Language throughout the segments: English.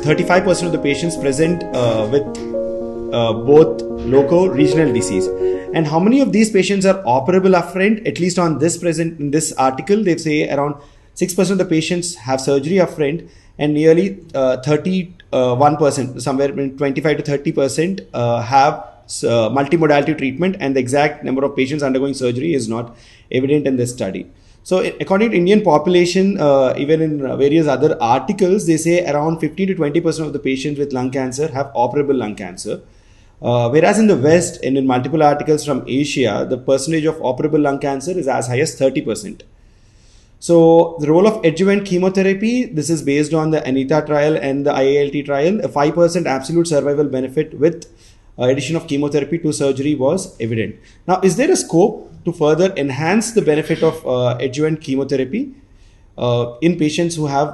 %35% of the patients present with both loco-regional disease. And how many of these patients are operable upfront? At least on this in this article, they say around 6% of the patients have surgery upfront, and nearly 31%, somewhere between 25 to 30%, have multimodality treatment, and the exact number of patients undergoing surgery is not evident in this study. So according to Indian population, even in various other articles, they say around 15 to 20% of the patients with lung cancer have operable lung cancer. Whereas in the West and in multiple articles from Asia, the percentage of operable lung cancer is as high as 30%. So the role of adjuvant chemotherapy, this is based on the ANITA trial and the IALT trial. A 5% absolute survival benefit with addition of chemotherapy to surgery was evident. Now, is there a scope to further enhance the benefit of adjuvant chemotherapy in patients who have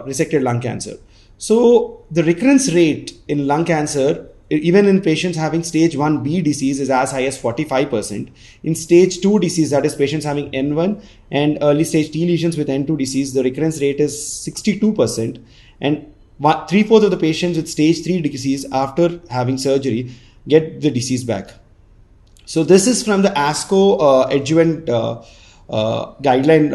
resected lung cancer? So the recurrence rate in lung cancer, even in patients having stage 1B disease, is as high as 45%. In stage 2 disease, that is patients having N1 and early stage T lesions with N2 disease, the recurrence rate is 62%. And 3/4 of the patients with stage 3 disease after having surgery get the disease back. So this is from the ASCO adjuvant guideline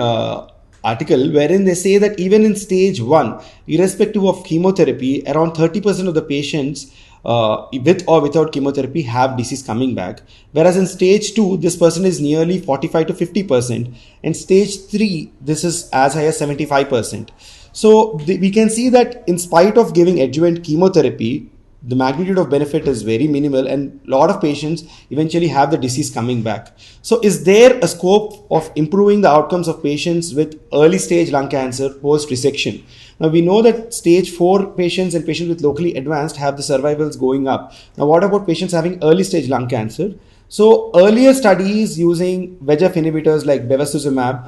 article, wherein they say that even in stage 1, irrespective of chemotherapy, around 30% of the patients with or without chemotherapy have disease coming back. Whereas in stage 2, this person is nearly 45 to 50%. And stage 3, this is as high as 75%. So we can see that in spite of giving adjuvant chemotherapy, the magnitude of benefit is very minimal, and a lot of patients eventually have the disease coming back. So is there a scope of improving the outcomes of patients with early stage lung cancer post resection? Now we know that stage 4 patients and patients with locally advanced have the survivals going up. Now what about patients having early stage lung cancer? So earlier studies using VEGF inhibitors like bevacizumab,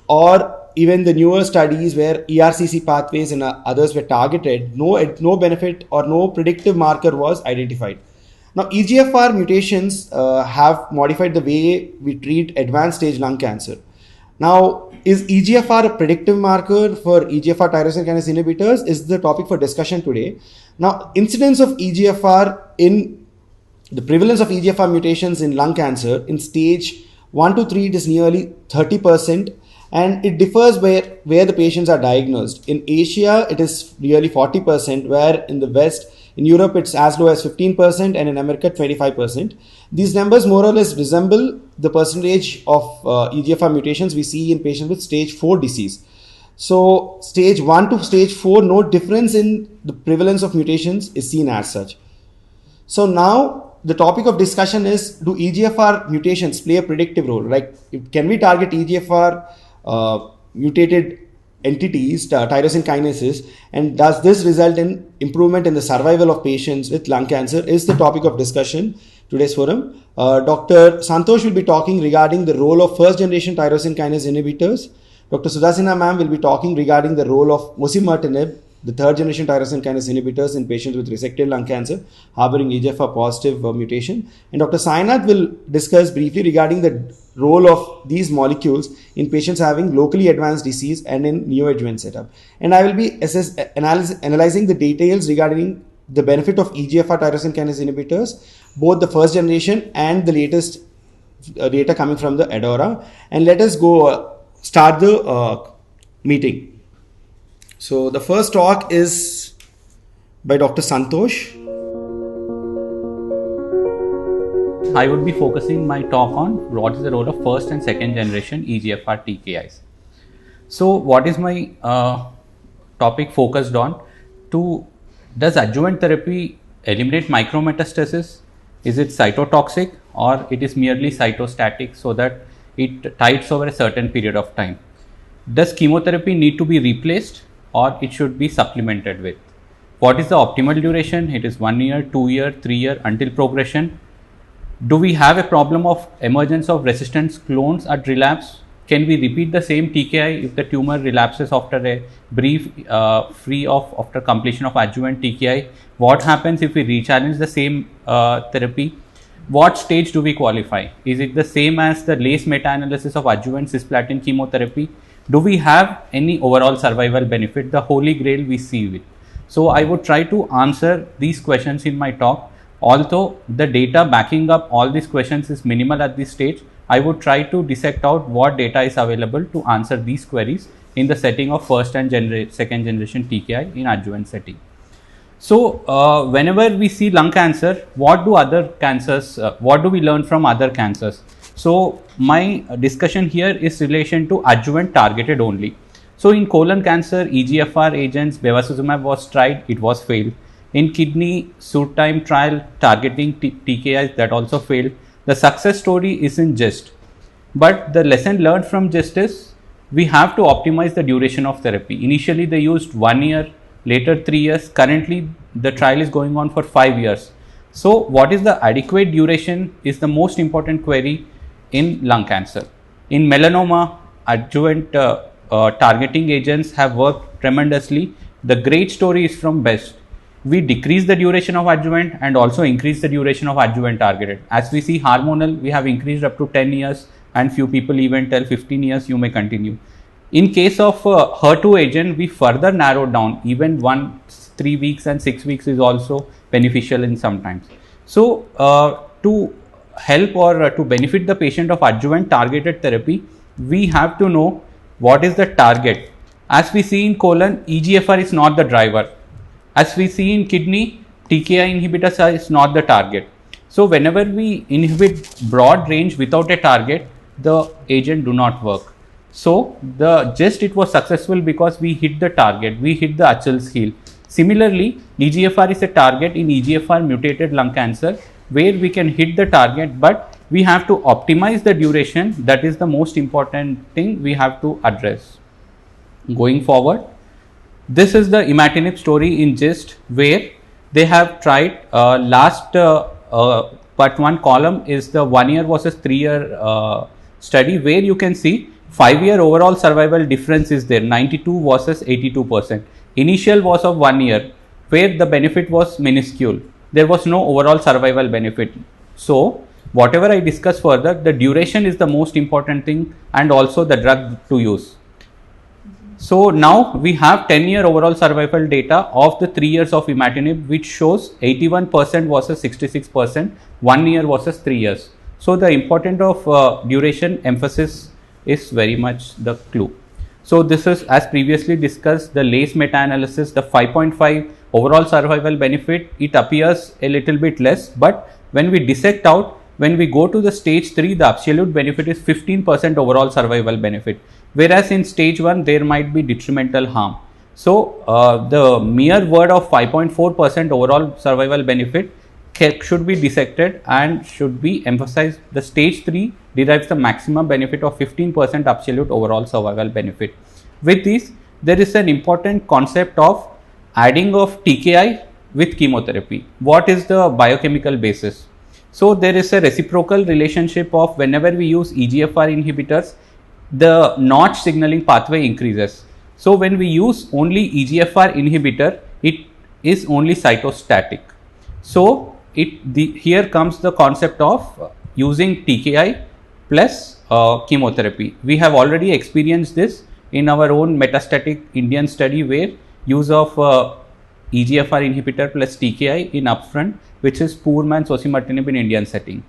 or even the newer studies where ERCC pathways and others were targeted, no benefit or no predictive marker was identified. Now, EGFR mutations have modified the way we treat advanced stage lung cancer. Now, is EGFR a predictive marker for EGFR tyrosine kinase inhibitors? Is the topic for discussion today. Now, incidence of EGFR the prevalence of EGFR mutations in lung cancer in stage 1 to 3, it is nearly 30%. And it differs where the patients are diagnosed. In Asia, it is nearly 40%, where in the West, in Europe, it's as low as 15%, and in America, 25%. These numbers more or less resemble the percentage of EGFR mutations we see in patients with stage 4 disease. So stage 1 to stage 4, no difference in the prevalence of mutations is seen as such. So now the topic of discussion is, do EGFR mutations play a predictive role? Like, can we target EGFR mutated entities, tyrosine kinases, and does this result in improvement in the survival of patients with lung cancer? Is the topic of discussion today's forum. Dr. Santosh will be talking regarding the role of first generation tyrosine kinase inhibitors. Dr. Sudha Sinha ma'am will be talking regarding the role of osimertinib, the third generation tyrosine kinase inhibitors in patients with resected lung cancer harboring EGFR positive mutation. And Dr. Sainath will discuss briefly regarding the role of these molecules in patients having locally advanced disease and in neoadjuvant setup. And I will be analyzing the details regarding the benefit of EGFR tyrosine kinase inhibitors, both the first generation and the latest data coming from the ADAURA. And let us go start the meeting. So the first talk is by Dr. Santosh. I would be focusing my talk on what is the role of first and second generation EGFR TKIs. So what is my topic focused on? Does adjuvant therapy eliminate micrometastasis? Is it cytotoxic, or it is merely cytostatic so that it tides over a certain period of time? Does chemotherapy need to be replaced, or it should be supplemented with? What is the optimal duration? It is 1 year, 2 year, 3 year until progression. Do we have a problem of emergence of resistance clones at relapse? Can we repeat the same TKI if the tumor relapses after a brief after completion of adjuvant TKI? What happens if we rechallenge the same therapy? What stage do we qualify? Is it the same as the LACE meta-analysis of adjuvant cisplatin chemotherapy? Do we have any overall survival benefit, the holy grail we see with? So I would try to answer these questions in my talk. Although the data backing up all these questions is minimal at this stage, I would try to dissect out what data is available to answer these queries in the setting of first and second generation TKI in adjuvant setting. So whenever we see lung cancer, what do other cancers, what do we learn from other cancers? So my discussion here is relation to adjuvant targeted only. So in colon cancer, EGFR agents, bevacizumab was tried, it was failed. In kidney, SURTIME trial targeting TKIs, that also failed. The success story is in GIST. But the lesson learned from GIST is we have to optimize the duration of therapy. Initially they used 1 year, later 3 years. Currently the trial is going on for 5 years. So what is the adequate duration is the most important query in lung cancer. In melanoma, adjuvant targeting agents have worked tremendously. The great story is from BEST. We decrease the duration of adjuvant and also increase the duration of adjuvant targeted. As we see hormonal, we have increased up to 10 years and few people even tell 15 years you may continue. In case of HER2 agent, we further narrowed down, even 3 weeks and 6 weeks is also beneficial in sometimes. So to help or to benefit the patient of adjuvant targeted therapy, we have to know what is the target. As we see in colon, EGFR is not the driver. As we see in kidney, TKI inhibitors is not the target. So whenever we inhibit broad range without a target, the agent do not work. So the GIST, it was successful because we hit the target, we hit the Achilles heel. Similarly, EGFR is a target in EGFR mutated lung cancer where we can hit the target, but we have to optimize the duration. That is the most important thing we have to address. Going forward, this is the imatinib story in GIST where they have tried part 1 column is the 1 year versus 3 year study where you can see 5-year overall survival difference is there, 92 versus 82%. Initial was of 1 year where the benefit was minuscule. There was no overall survival benefit. So whatever I discuss further, the duration is the most important thing and also the drug to use. So now we have 10-year overall survival data of the 3 years of imatinib, which shows 81% versus 66%, 1 year versus 3 years. So the importance of duration emphasis is very much the clue. So this is, as previously discussed, the LACE meta-analysis, the 5.5 overall survival benefit, it appears a little bit less, but when we dissect out, when we go to the stage 3, the absolute benefit is 15% overall survival benefit. Whereas in stage 1, there might be detrimental harm. So the mere word of 5.4% overall survival benefit should be dissected and should be emphasized. The stage 3 derives the maximum benefit of 15% absolute overall survival benefit. With this, there is an important concept of adding of TKI with chemotherapy. What is the biochemical basis? So there is a reciprocal relationship of whenever we use EGFR inhibitors, the notch signaling pathway increases. So when we use only EGFR inhibitor, it is only cytostatic. So here comes the concept of using TKI plus chemotherapy. We have already experienced this in our own metastatic Indian study where use of EGFR inhibitor plus TKI in upfront, which is poor man's osimertinib in Indian setting.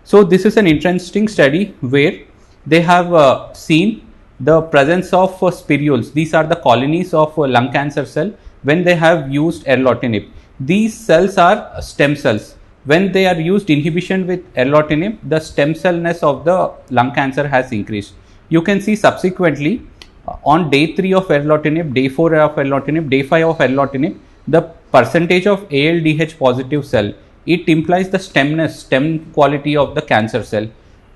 So this is an interesting study where they have seen the presence of spirules. These are the colonies of lung cancer cell when they have used erlotinib. These cells are stem cells. When they are used inhibition with erlotinib, the stem cellness of the lung cancer has increased. You can see subsequently on day 3 of erlotinib, day 4 of erlotinib, day 5 of erlotinib, the percentage of ALDH positive cell, it implies the stem quality of the cancer cell.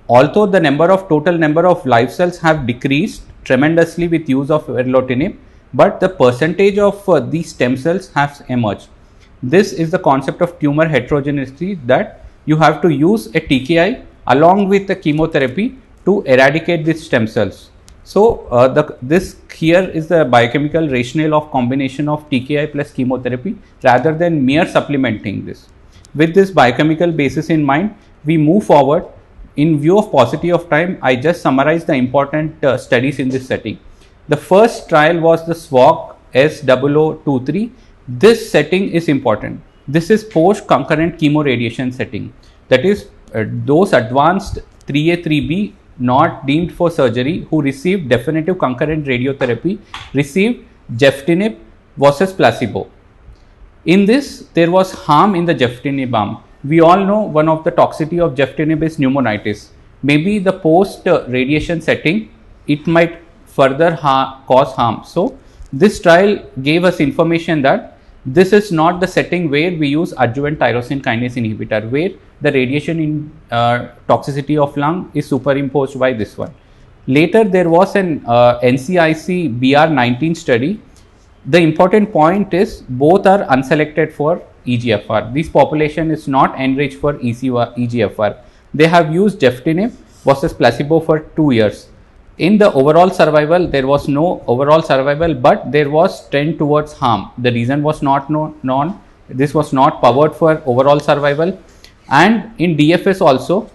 Although the total number of live cells have decreased tremendously with use of erlotinib, but the percentage of these stem cells has emerged. This is the concept of tumor heterogeneity, that you have to use a TKI along with the chemotherapy to eradicate these stem cells. So this here is the biochemical rationale of combination of TKI plus chemotherapy rather than mere supplementing this. With this biochemical basis in mind, we move forward. In view of paucity of time, I just summarize the important studies in this setting. The first trial was the SWOG S0023. This setting is important. This is post concurrent chemoradiation setting. That is, those advanced 3A, 3B not deemed for surgery who received definitive concurrent radiotherapy received Gefitinib versus placebo. In this, there was harm in the Gefitinib arm. We all know one of the toxicity of Gefitinib is pneumonitis. Maybe the post radiation setting, it might further cause harm. So this trial gave us information that this is not the setting where we use adjuvant tyrosine kinase inhibitor, where the radiation in toxicity of lung is superimposed by this one. Later, there was an NCIC BR19 study. The important point is both are unselected for EGFR. This population is not enriched for EGFR. They have used Gefitinib versus placebo for 2 years. In the overall survival, there was no overall survival, but there was trend towards harm. The reason was not known. This was not powered for overall survival. And in DFS also,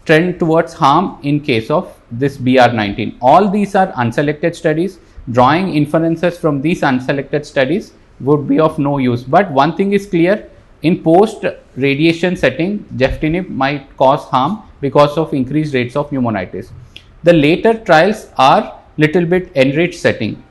trend towards harm in case of this BR19. All these are unselected studies. Drawing inferences from these unselected studies would be of no use. But one thing is clear, in post radiation setting, Gefitinib might cause harm because of increased rates of pneumonitis. The later trials are little bit enriched setting.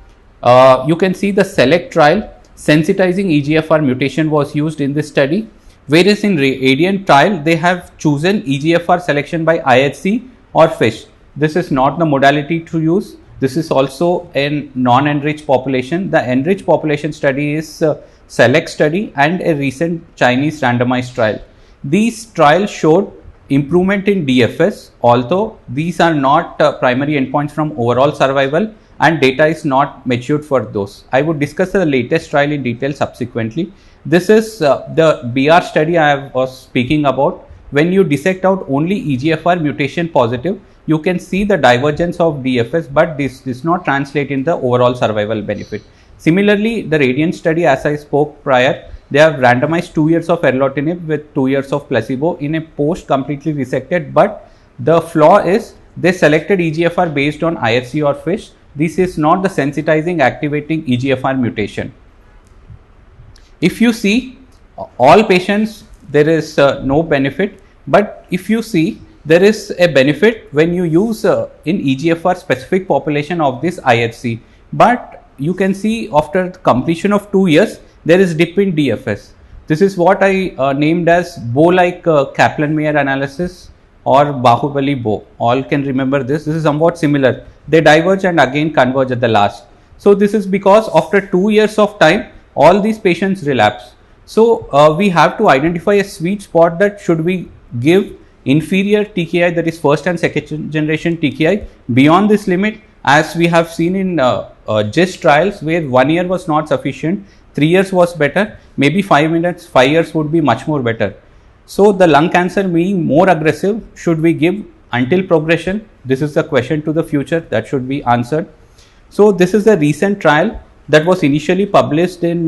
You can see the SELECT trial, sensitizing EGFR mutation was used in this study, whereas in RADIANT trial, they have chosen EGFR selection by IHC or FISH. This is not the modality to use. This is also a non-enriched population. The enriched population study is SELECT study and a recent Chinese randomized trial. These trials showed improvement in DFS, although these are not primary endpoints from overall survival and data is not matured for those. I would discuss the latest trial in detail subsequently. This is the BR study I was speaking about. When you dissect out only EGFR mutation positive, you can see the divergence of DFS, but this does not translate in the overall survival benefit. Similarly, the RADIANT study, as I spoke prior, they have randomized 2 years of erlotinib with 2 years of placebo in a post completely resected, but the flaw is they selected EGFR based on IHC or FISH. This is not the sensitizing activating EGFR mutation. If you see all patients, there is no benefit, but if you see there is a benefit when you use in EGFR specific population of this IHC, but you can see after completion of 2 years, there is dip in DFS. This is what I named as Bow-like Kaplan-Meier analysis or Bahubali Bow. All can remember this. This is somewhat similar. They diverge and again converge at the last. So this is because after 2 years of time, all these patients relapse. So we have to identify a sweet spot that should we give inferior TKI, that is first and second generation TKI, beyond this limit, as we have seen in GIST trials where 1 year was not sufficient, 3 years was better, maybe 5 years would be much more better. So the lung cancer being more aggressive, should we give until progression? This is the question to the future that should be answered. So this is a recent trial that was initially published in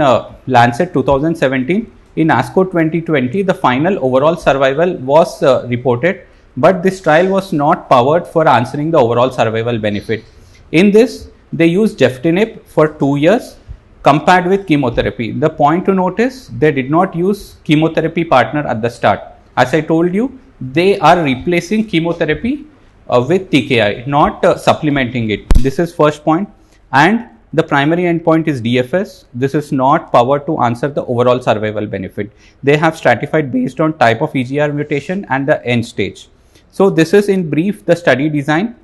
Lancet 2017. In ASCO 2020, the final overall survival was reported, but this trial was not powered for answering the overall survival benefit. In this, they used Gefitinib for 2 years compared with chemotherapy. The point to notice, they did not use chemotherapy partner at the start. As I told you, they are replacing chemotherapy with TKI, not supplementing it. This is first point. And the primary endpoint is DFS. This is not powered to answer the overall survival benefit. They have stratified based on type of EGR mutation and the end stage. So this is in brief the study design.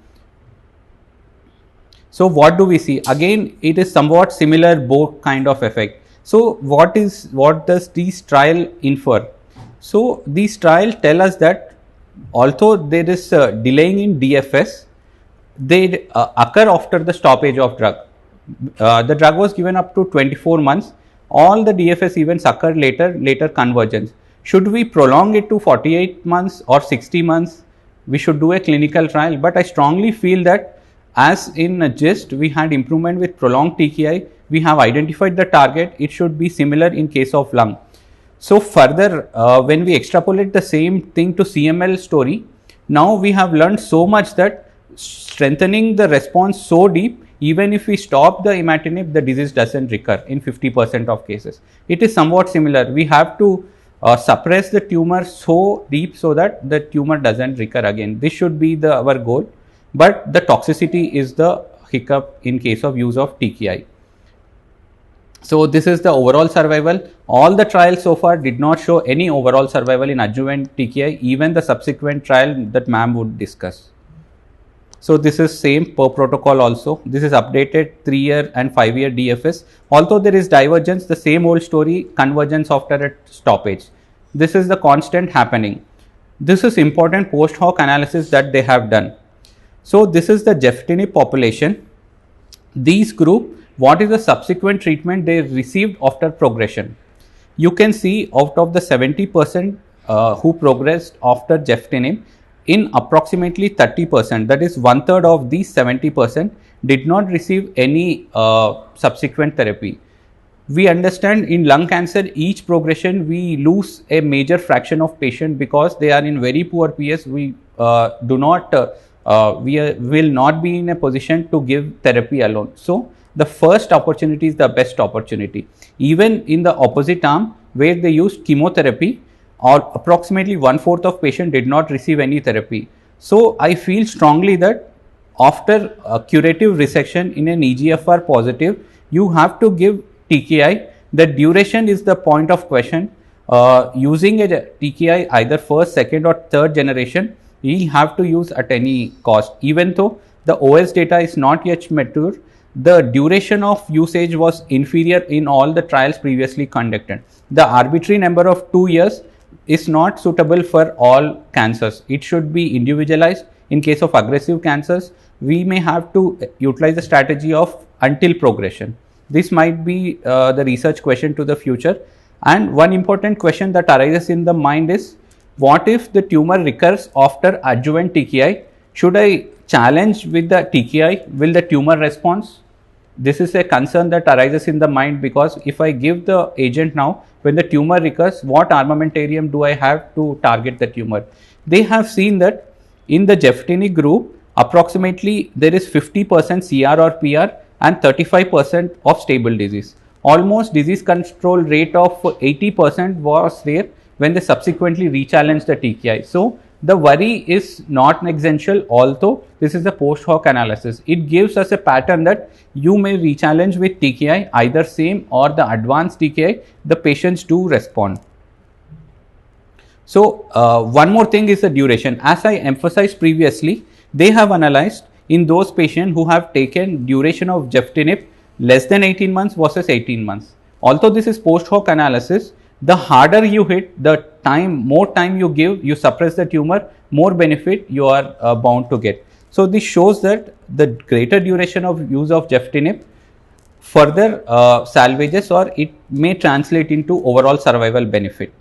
So what do we see? Again, it is somewhat similar Bow kind of effect. So what does this trial infer? So these trials tell us that although there is delaying in DFS, they occur after the stoppage of drug. The drug was given up to 24 months. All the DFS events occur later convergence. Should we prolong it to 48 months or 60 months? we should do a clinical trial. But I strongly feel that as in GIST, we had improvement with prolonged TKI, we have identified the target, it should be similar in case of lung. So further, when we extrapolate the same thing to CML story, now we have learned so much that strengthening the response so deep, even if we stop the imatinib, the disease doesn't recur in 50% of cases. It is somewhat similar. We have to suppress the tumor so deep so that the tumor doesn't recur again. This should be our goal, but the toxicity is the hiccup in case of use of TKI. So this is the overall survival. All the trials so far did not show any overall survival in adjuvant TKI, even the subsequent trial that ma'am would discuss. So this is same per protocol also. This is updated 3-year and 5-year DFS. Although there is divergence, the same old story, convergence after a stoppage. This is the constant happening. This is important post hoc analysis that they have done. So this is the Gefitinib population. These group, what is the subsequent treatment they received after progression? You can see out of the 70% who progressed after Gefitinib, in approximately 30%, that is 1/3 of these 70%, did not receive any subsequent therapy. We understand in lung cancer, each progression we lose a major fraction of patient because they are in very poor PS. We will not be in a position to give therapy alone. So the first opportunity is the best opportunity. Even in the opposite arm where they used chemotherapy, or approximately 1/4 of patient did not receive any therapy. So I feel strongly that after curative resection in an EGFR positive, you have to give TKI. The duration is the point of question. Using a TKI either first, second or third generation, we have to use at any cost. Even though the OS data is not yet mature, the duration of usage was inferior in all the trials previously conducted. The arbitrary number of 2 years is not suitable for all cancers. It should be individualized. In case of aggressive cancers, we may have to utilize the strategy of until progression. This might be the research question to the future. And one important question that arises in the mind is, what if the tumor recurs after adjuvant TKI? Should I challenge with the TKI? Will the tumor respond? This is a concern that arises in the mind, because if I give the agent now, when the tumor recurs, what armamentarium do I have to target the tumor? They have seen that in the Gefitinib group, approximately there is 50% CR or PR and 35% of stable disease. Almost disease control rate of 80% was there when they subsequently rechallenged the TKI. So the worry is not essential, although this is a post hoc analysis. It gives us a pattern that you may rechallenge with TKI, either same or the advanced TKI, the patients do respond. So one more thing is the duration. As I emphasized previously, they have analyzed in those patients who have taken duration of Gefitinib less than 18 months versus 18 months. Although this is post hoc analysis, the harder you hit, the more time you give, you suppress the tumor, more benefit you are bound to get. So this shows that the greater duration of use of Gefitinib further salvages, or it may translate into overall survival benefit.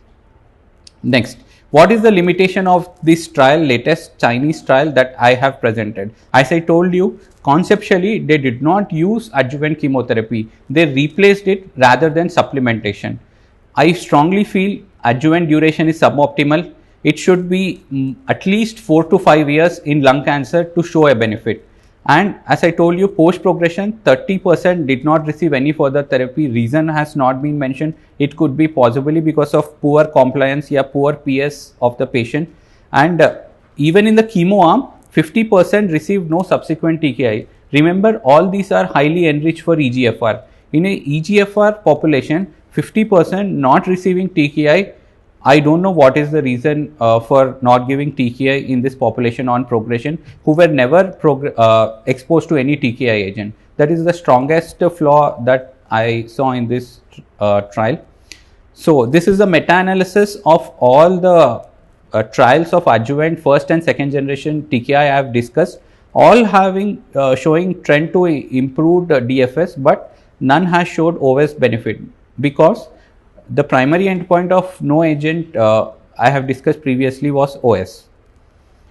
Next, what is the limitation of this trial, latest Chinese trial that I have presented? As I told you, conceptually they did not use adjuvant chemotherapy. They replaced it rather than supplementation. I strongly feel adjuvant duration is suboptimal. It should be at least 4 to 5 years in lung cancer to show a benefit. And as I told you, post progression, 30% did not receive any further therapy. Reason has not been mentioned. It could be possibly because of poor compliance or poor PS of the patient. And even in the chemo arm, 50% received no subsequent TKI. Remember, all these are highly enriched for EGFR. In a EGFR population, 50% not receiving TKI. I don't know what is the reason for not giving TKI in this population on progression, who were never exposed to any TKI agent. That is the strongest flaw that I saw in this trial. So this is the meta-analysis of all the trials of adjuvant first and second generation TKI I have discussed, all having showing trend to improved DFS, but none has showed OS benefit, because the primary endpoint of no agent I have discussed previously was OS.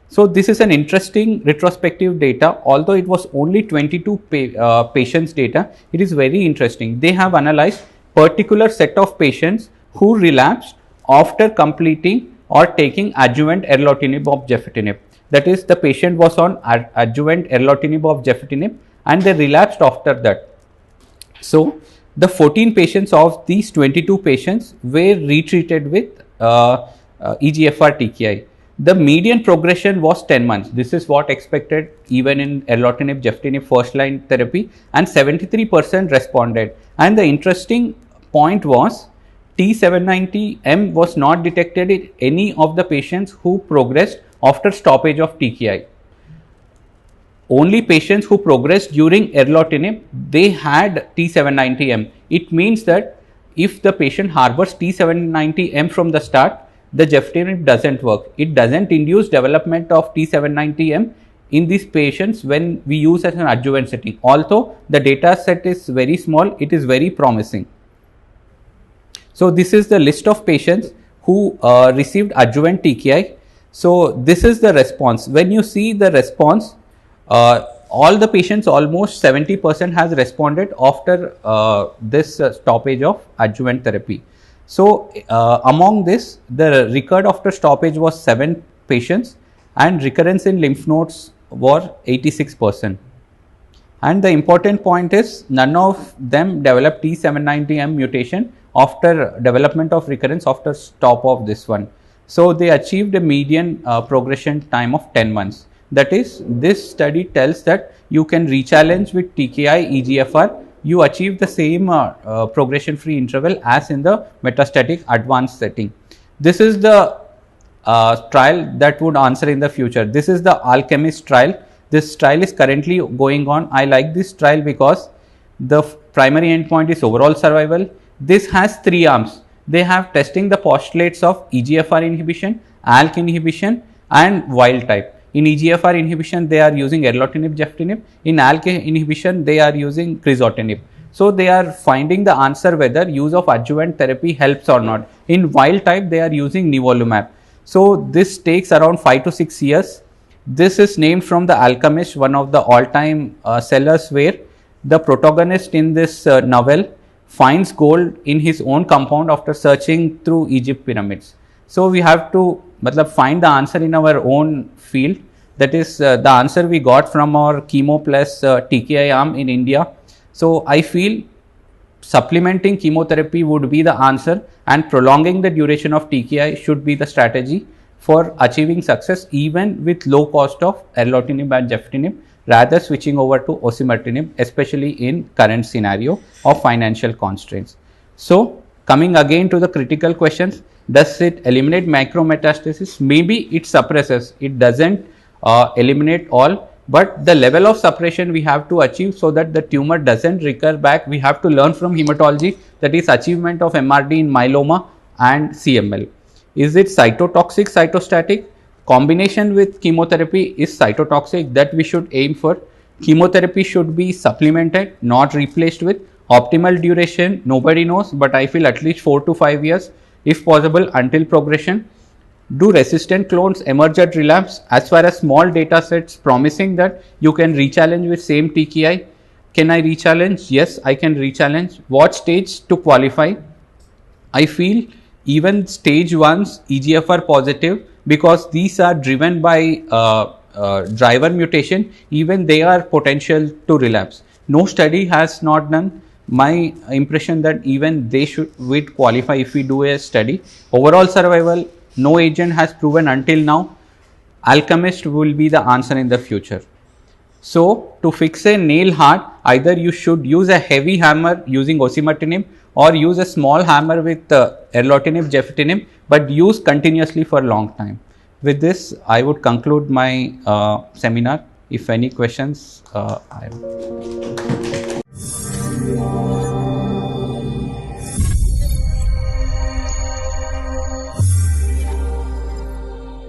So this is an interesting retrospective data. Although it was only 22 patients data, it is very interesting. They have analyzed particular set of patients who relapsed after completing or taking adjuvant erlotinib of gefitinib. That is, the patient was on adjuvant erlotinib of gefitinib and they relapsed after that. So the 14 patients of these 22 patients were retreated with EGFR TKI. The median progression was 10 months. This is what expected even in erlotinib gefitinib first line therapy, and 73% responded. And the interesting point was T790M was not detected in any of the patients who progressed after stoppage of TKI. Only patients who progressed during erlotinib, they had T790M. It means that if the patient harbors T790M from the start, the gefitinib doesn't work. It doesn't induce development of T790M in these patients when we use as an adjuvant setting. Although the data set is very small, it is very promising. So this is the list of patients who received adjuvant TKI. So this is the response. When you see the response, all the patients, almost 70% has responded after this stoppage of adjuvant therapy. So among this, the recurred after stoppage was 7 patients and recurrence in lymph nodes were 86%. And the important point is none of them developed T790M mutation after development of recurrence after stop of this one. So they achieved a median progression time of 10 months. That is, this study tells that you can rechallenge with TKI EGFR, you achieve the same progression free interval as in the metastatic advanced setting. This is the trial that would answer in the future. This is the Alchemist trial. This trial is currently going on. I like this trial because the primary endpoint is overall survival. This has 3 arms. They have testing the postulates of EGFR inhibition, ALK inhibition and wild type. In EGFR inhibition, they are using erlotinib gefitinib. In ALK inhibition, they are using crizotinib. So they are finding the answer whether use of adjuvant therapy helps or not. In wild type, they are using nivolumab. So this takes around 5 to 6 years. This is named from the Alchemist, one of the all-time sellers, where the protagonist in this novel finds gold in his own compound after searching through Egypt pyramids. So we have to find the answer in our own field. That is the answer we got from our chemo plus TKI arm in India. So I feel supplementing chemotherapy would be the answer, and prolonging the duration of TKI should be the strategy for achieving success even with low cost of erlotinib and gefitinib, rather switching over to osimertinib, especially in current scenario of financial constraints. So coming again to the critical questions, does it eliminate macrometastasis? Maybe it suppresses, it doesn't eliminate all, but the level of suppression we have to achieve so that the tumor doesn't recur back. We have to learn from hematology, that is achievement of MRD in myeloma and CML. Is it cytotoxic, cytostatic? Combination with chemotherapy is cytotoxic, that we should aim for. Chemotherapy should be supplemented, not replaced with. Optimal duration, nobody knows, but I feel at least 4 to 5 years, if possible, until progression. Do resistant clones emerge at relapse? As far as small data sets promising that you can rechallenge with same TKI, can I rechallenge? Yes, I can rechallenge. What stage to qualify? I feel even stage 1's EGFR positive, because these are driven by driver mutation, even they are potential to relapse. No study has not done. My impression that even they would qualify if we do a study. Overall survival, no agent has proven until now. Alchemist will be the answer in the future. So to fix a nail hard, either you should use a heavy hammer using osimertinib or use a small hammer with erlotinib, gefitinib, but use continuously for a long time. With this, I would conclude my seminar. If any questions, I will.